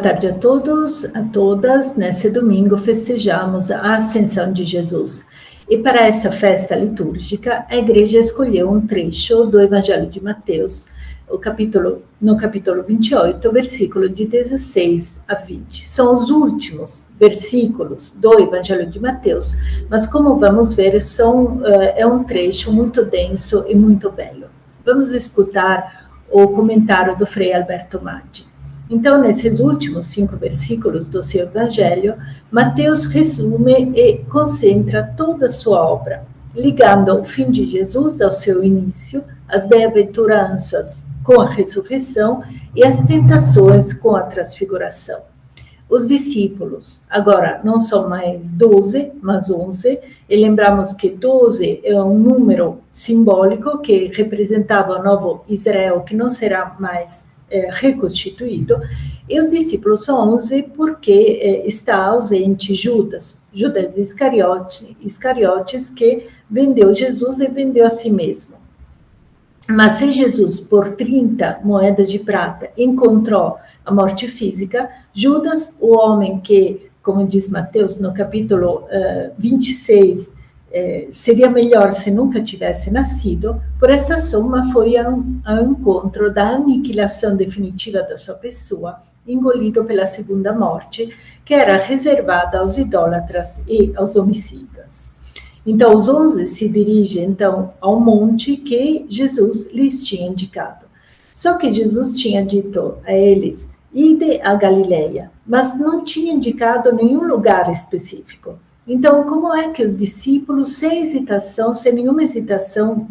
tarde a todos, a todas. Nesse domingo festejamos a Ascensão de Jesus. E para essa festa litúrgica, a igreja escolheu um trecho do Evangelho de Mateus, no capítulo 28, versículo de 16 a 20. São os últimos versículos do Evangelho de Mateus, mas como vamos ver, é um trecho muito denso e muito belo. Vamos escutar o comentário do Frei Alberto Maggi. Então, nesses últimos 5 versículos do seu Evangelho, Mateus resume e concentra toda a sua obra, ligando o fim de Jesus ao seu início, as bem-aventuranças com a ressurreição e as tentações com a transfiguração. Os discípulos, agora, não são mais 12, mas 11, e lembramos que 12 é um número simbólico que representava o novo Israel, que não será mais reconstituído, e os discípulos são 11 porque está ausente Judas Iscariotes, que vendeu Jesus e vendeu a si mesmo. Mas se Jesus, por 30 moedas de prata, encontrou a morte física, Judas, o homem que, como diz Mateus no capítulo 26, seria melhor se nunca tivesse nascido, por essa soma foi ao encontro da aniquilação definitiva da sua pessoa, engolido pela segunda morte, que era reservada aos idólatras e aos homicidas. Então, os 11 se dirigem, então, ao monte que Jesus lhes tinha indicado. Só que Jesus tinha dito a eles, ide a Galileia, mas não tinha indicado nenhum lugar específico. Então, como é que os discípulos, sem nenhuma hesitação,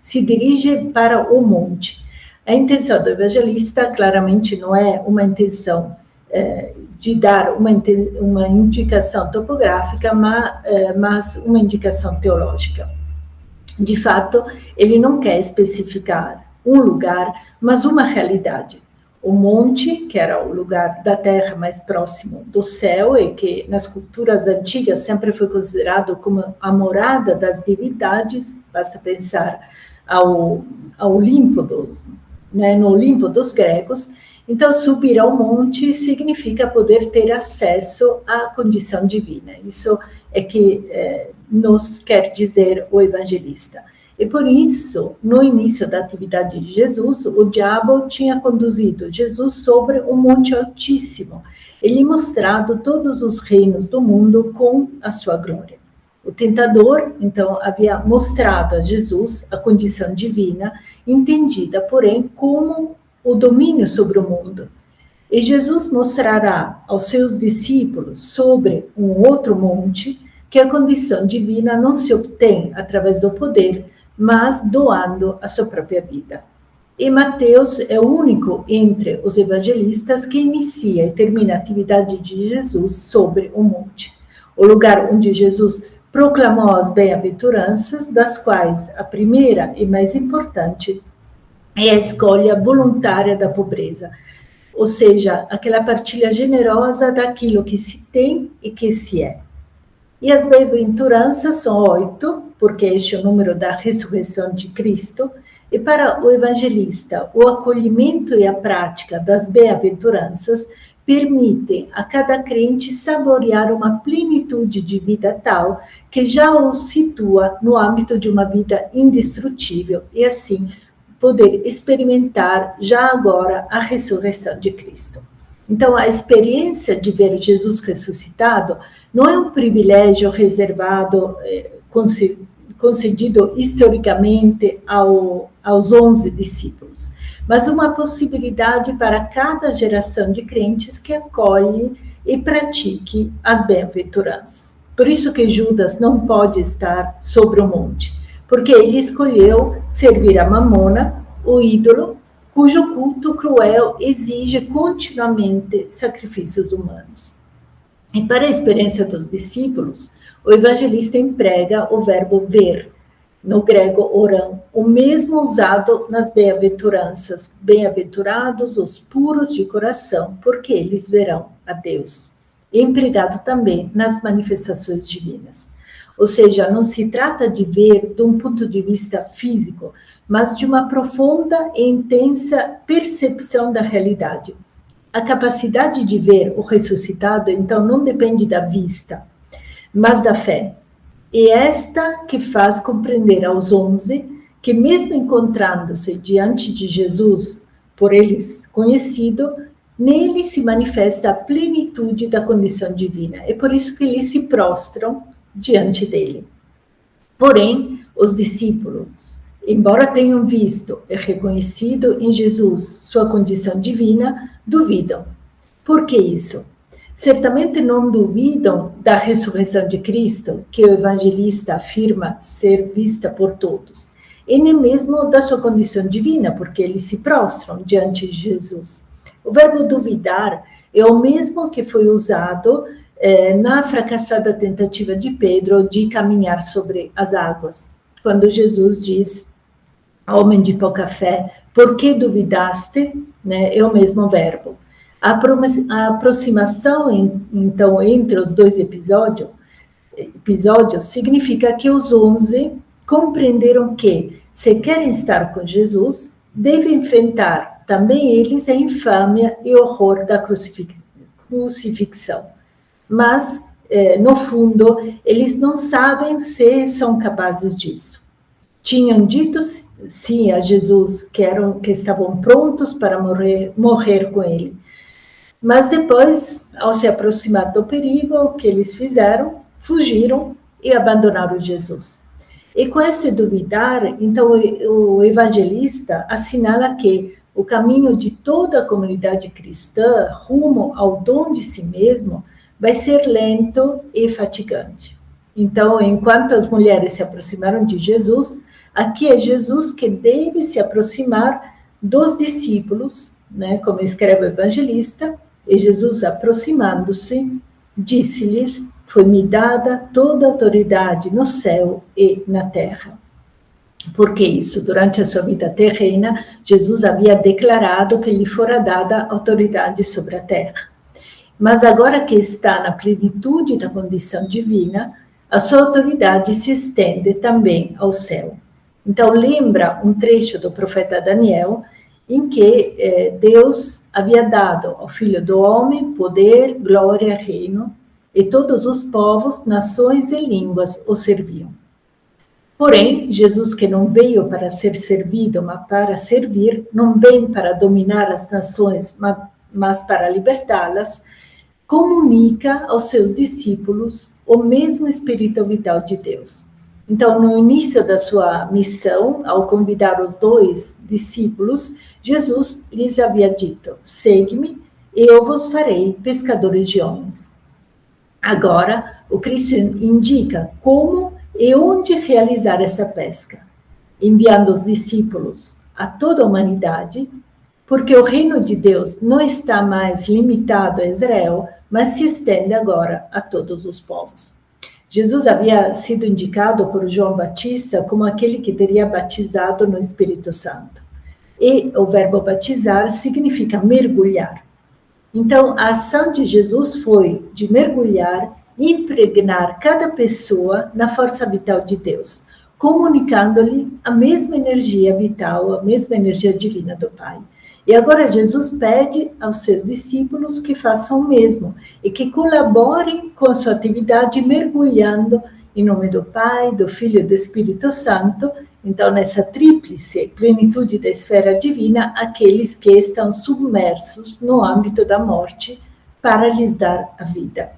se dirigem para o monte? A intenção do evangelista, claramente, não é uma intenção de dar uma indicação topográfica, mas uma indicação teológica. De fato, ele não quer especificar um lugar, mas uma realidade. O monte, que era o lugar da terra mais próximo do céu e que nas culturas antigas sempre foi considerado como a morada das divindades, basta pensar ao Olimpo, no Olimpo dos gregos. Então, subir ao monte significa poder ter acesso à condição divina. Isso é que nos quer dizer o evangelista. E por isso, no início da atividade de Jesus, o diabo tinha conduzido Jesus sobre um monte altíssimo e lhe mostrado todos os reinos do mundo com a sua glória. O tentador, então, havia mostrado a Jesus a condição divina, entendida, porém, como o domínio sobre o mundo. E Jesus mostrará aos seus discípulos sobre um outro monte que a condição divina não se obtém através do poder, mas doando a sua própria vida. E Mateus é o único entre os evangelistas que inicia e termina a atividade de Jesus sobre o monte, o lugar onde Jesus proclamou as bem-aventuranças, das quais a primeira e mais importante é a escolha voluntária da pobreza, ou seja, aquela partilha generosa daquilo que se tem e que se é. E as bem-aventuranças são 8, porque este é o número da ressurreição de Cristo, e para o evangelista, o acolhimento e a prática das bem-aventuranças permitem a cada crente saborear uma plenitude de vida tal que já o situa no âmbito de uma vida indestrutível e assim poder experimentar já agora a ressurreição de Cristo. Então, a experiência de ver Jesus ressuscitado não é um privilégio reservado, concedido historicamente aos 11 discípulos, mas uma possibilidade para cada geração de crentes que acolhe e pratique as bem-aventuranças. Por isso que Judas não pode estar sobre o monte, porque ele escolheu servir a Mamona, o ídolo, cujo culto cruel exige continuamente sacrifícios humanos. E para a experiência dos discípulos, o evangelista emprega o verbo ver, no grego orão, o mesmo usado nas bem-aventuranças. Bem-aventurados os puros de coração, porque eles verão a Deus. E empregado também nas manifestações divinas. Ou seja, não se trata de ver de um ponto de vista físico, mas de uma profunda e intensa percepção da realidade. A capacidade de ver o ressuscitado, então, não depende da vista, mas da fé. E esta que faz compreender aos 11 que, mesmo encontrando-se diante de Jesus, por eles conhecido, nele se manifesta a plenitude da condição divina. É por isso que eles se prostram diante dele. Porém, os discípulos, embora tenham visto e reconhecido em Jesus sua condição divina, duvidam. Por que isso? Certamente não duvidam da ressurreição de Cristo, que o evangelista afirma ser vista por todos, e nem mesmo da sua condição divina, porque eles se prostram diante de Jesus. O verbo duvidar é o mesmo que foi usado na fracassada tentativa de Pedro de caminhar sobre as águas, quando Jesus diz, homem de pouca fé, por que duvidaste? Né? É o mesmo verbo. A aproximação, então, entre os dois episódios significa que os 11 compreenderam que, se querem estar com Jesus, devem enfrentar também eles a infâmia e horror da crucifixão. Mas, no fundo, eles não sabem se são capazes disso. Tinham dito sim a Jesus que estavam prontos para morrer com ele. Mas depois, ao se aproximar do perigo, o que eles fizeram? Fugiram e abandonaram Jesus. E com esse duvidar, então, o evangelista assinala que o caminho de toda a comunidade cristã rumo ao dom de si mesmo vai ser lento e fatigante. Então, enquanto as mulheres se aproximaram de Jesus, aqui é Jesus que deve se aproximar dos discípulos, né, como escreve o evangelista, e Jesus, aproximando-se, disse-lhes, foi-me dada toda a autoridade no céu e na terra. Por que isso? Durante a sua vida terrena, Jesus havia declarado que lhe fora dada autoridade sobre a terra. Mas agora que está na plenitude da condição divina, a sua autoridade se estende também ao céu. Então, lembra um trecho do profeta Daniel, em que Deus havia dado ao Filho do Homem poder, glória, reino, e todos os povos, nações e línguas o serviam. Porém, Jesus, que não veio para ser servido, mas para servir, não vem para dominar as nações, mas para libertá-las, comunica aos seus discípulos o mesmo Espírito vital de Deus. Então, no início da sua missão, ao convidar os 2 discípulos, Jesus lhes havia dito, segue-me e eu vos farei pescadores de homens. Agora, o Cristo indica como e onde realizar essa pesca, enviando os discípulos a toda a humanidade, porque o reino de Deus não está mais limitado a Israel, mas se estende agora a todos os povos. Jesus havia sido indicado por João Batista como aquele que teria batizado no Espírito Santo. E o verbo batizar significa mergulhar. Então, a ação de Jesus foi de mergulhar, impregnar cada pessoa na força vital de Deus, comunicando-lhe a mesma energia vital, a mesma energia divina do Pai. E agora Jesus pede aos seus discípulos que façam o mesmo e que colaborem com a sua atividade mergulhando em nome do Pai, do Filho e do Espírito Santo. Então, nessa tríplice plenitude da esfera divina, aqueles que estão submersos no âmbito da morte para lhes dar a vida.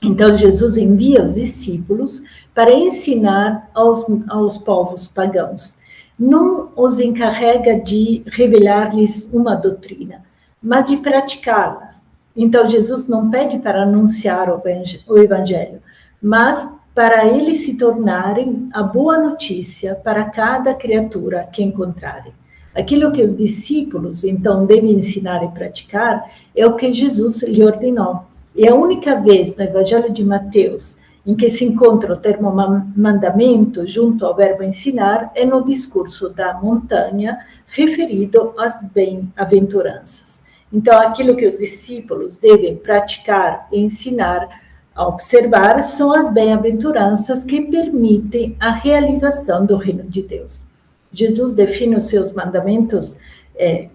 Então, Jesus envia os discípulos para ensinar aos povos pagãos. Não os encarrega de revelar-lhes uma doutrina, mas de praticá-la. Então, Jesus não pede para anunciar o evangelho, mas para eles se tornarem a boa notícia para cada criatura que encontrarem. Aquilo que os discípulos, então, devem ensinar e praticar é o que Jesus lhe ordenou. E a única vez no Evangelho de Mateus em que se encontra o termo mandamento junto ao verbo ensinar é no discurso da montanha referido às bem-aventuranças. Então, aquilo que os discípulos devem praticar e ensinar a observar são as bem-aventuranças que permitem a realização do reino de Deus. Jesus define os seus mandamentos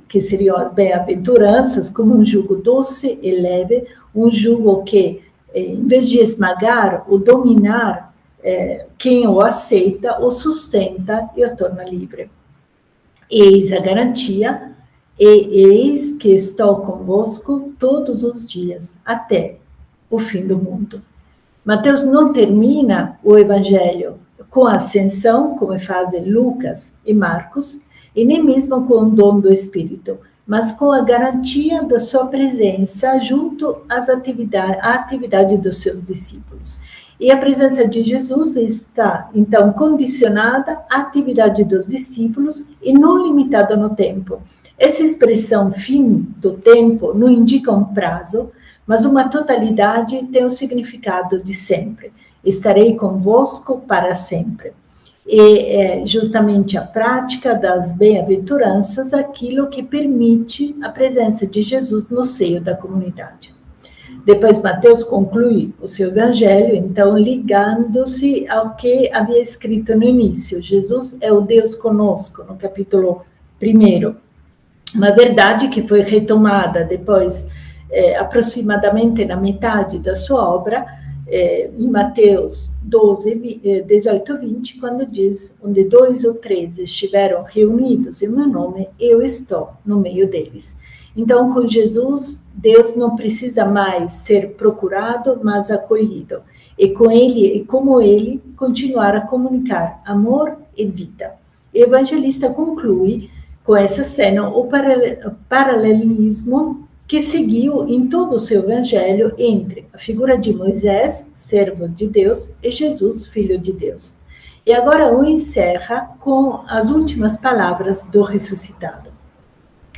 que seriam as bem-aventuranças, como um jugo doce e leve, um jugo que, em vez de esmagar ou dominar quem o aceita, o sustenta e o torna livre. Eis a garantia, e eis que estou convosco todos os dias, até o fim do mundo. Mateus não termina o Evangelho com a ascensão, como fazem Lucas e Marcos, e nem mesmo com o dom do Espírito, mas com a garantia da sua presença junto à atividade dos seus discípulos. E a presença de Jesus está, então, condicionada à atividade dos discípulos e não limitada no tempo. Essa expressão fim do tempo não indica um prazo, mas uma totalidade tem o significado de sempre. Estarei convosco para sempre. E é justamente a prática das bem-aventuranças aquilo que permite a presença de Jesus no seio da comunidade. Depois Mateus conclui o seu evangelho, então, ligando-se ao que havia escrito no início. Jesus é o Deus conosco, no capítulo 1. Uma verdade que foi retomada depois, aproximadamente na metade da sua obra, em Mateus 12, 18, 20, quando diz, onde 2 ou 3 estiveram reunidos em meu nome, eu estou no meio deles. Então, com Jesus, Deus não precisa mais ser procurado, mas acolhido. E com ele, e como ele, continuar a comunicar amor e vida. O evangelista conclui com essa cena o paralelismo que seguiu em todo o seu evangelho entre a figura de Moisés, servo de Deus, e Jesus, filho de Deus. E agora o encerra com as últimas palavras do ressuscitado.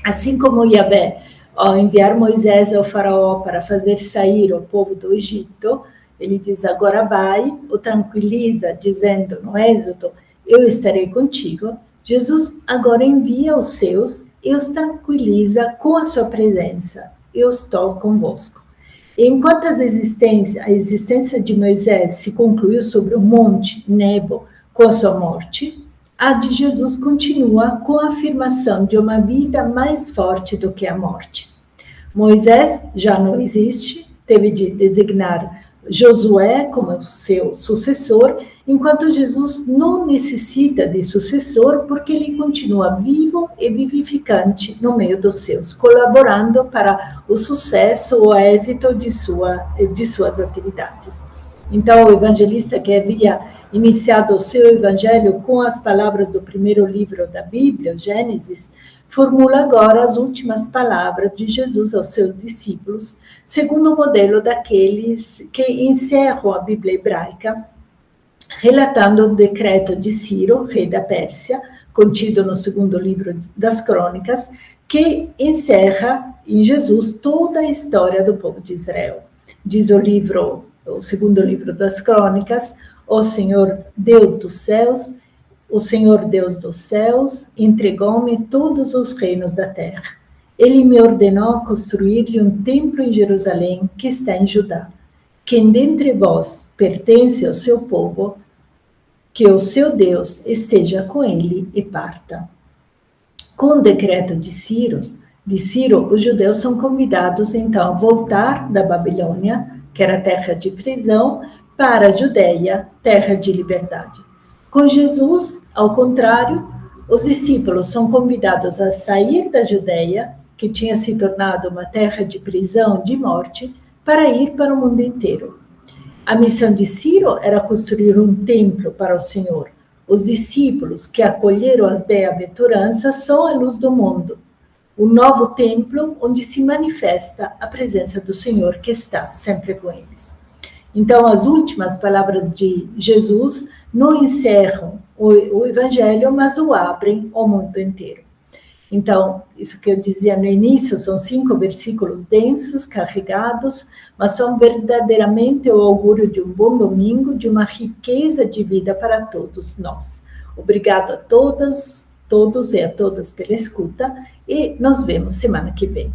Assim como Yahvé, ao enviar Moisés ao faraó para fazer sair o povo do Egito, ele diz, agora vai, o tranquiliza, dizendo no Êxodo, eu estarei contigo. Jesus agora envia os seus e os tranquiliza com a sua presença. Eu estou convosco. E enquanto a existência de Moisés se concluiu sobre o monte Nebo com a sua morte, a de Jesus continua com a afirmação de uma vida mais forte do que a morte. Moisés já não existe, teve de designar Josué como seu sucessor, enquanto Jesus não necessita de sucessor porque ele continua vivo e vivificante no meio dos seus, colaborando para o sucesso ou êxito de suas atividades. Então, o evangelista que havia iniciado o seu evangelho com as palavras do primeiro livro da Bíblia, Gênesis, formula agora as últimas palavras de Jesus aos seus discípulos, segundo o modelo daqueles que encerram a Bíblia hebraica, relatando o decreto de Ciro, rei da Pérsia, contido no segundo livro das Crônicas, que encerra em Jesus toda a história do povo de Israel. Diz o segundo livro das Crônicas, o Senhor Deus dos céus entregou-me todos os reinos da terra. Ele me ordenou construir-lhe um templo em Jerusalém, que está em Judá. Quem dentre vós pertence ao seu povo, que o seu Deus esteja com ele e parta. Com o decreto de Ciro, os judeus são convidados, então, a voltar da Babilônia, que era terra de prisão, para a Judeia, terra de liberdade. Com Jesus, ao contrário, os discípulos são convidados a sair da Judeia, que tinha se tornado uma terra de prisão, de morte, para ir para o mundo inteiro. A missão de Ciro era construir um templo para o Senhor. Os discípulos que acolheram as bem-aventuranças são a luz do mundo. O novo templo onde se manifesta a presença do Senhor que está sempre com eles. Então, as últimas palavras de Jesus não encerram o Evangelho, mas o abrem ao mundo inteiro. Então, isso que eu dizia no início, são 5 versículos densos, carregados, mas são verdadeiramente o augúrio de um bom domingo, de uma riqueza de vida para todos nós. Obrigado a todos e a todas pela escuta, e nos vemos semana que vem.